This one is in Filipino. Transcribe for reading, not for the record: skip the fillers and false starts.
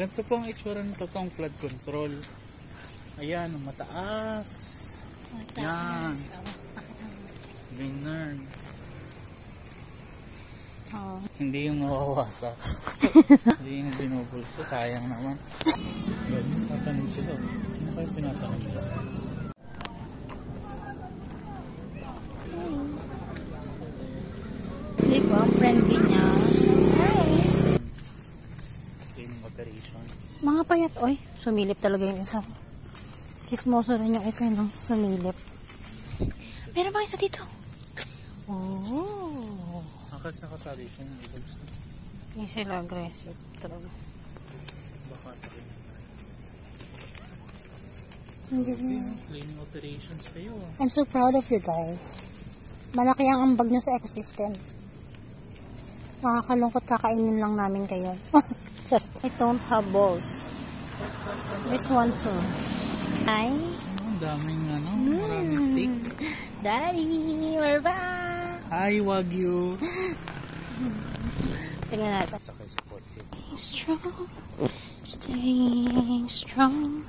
Ganito po ang itsura ng totoong flood control. Ayan, mataas. Yan. Vinern. Oh. Hindi yung mawawasak. Hindi yung binubulso. Sayang naman. Tatanong sila. Ano kayo pinatanong nila? Di ba? Friendly niya. Cleaning operations. Mga payat. Oy, sumilip talaga yung isa. Kismoso rin yung isa, no? Sumilip. Meron ba isa dito? Oh. Akas nakasali siya ng ibang gusto. Hindi sila aggressive talaga. Baka tayo. Cleaning operations kayo. I'm so proud of you guys. Malaki ang ambag nyo sa ecosystem. Nakakalungkot, kakainin lang namin kayo. Just, I don't have balls. This one too. Hi. Ang daming maraming steak. Daddy, we're back. Hi, Wagyu. Tingnan natin. Sakay sa kotse. Staying strong.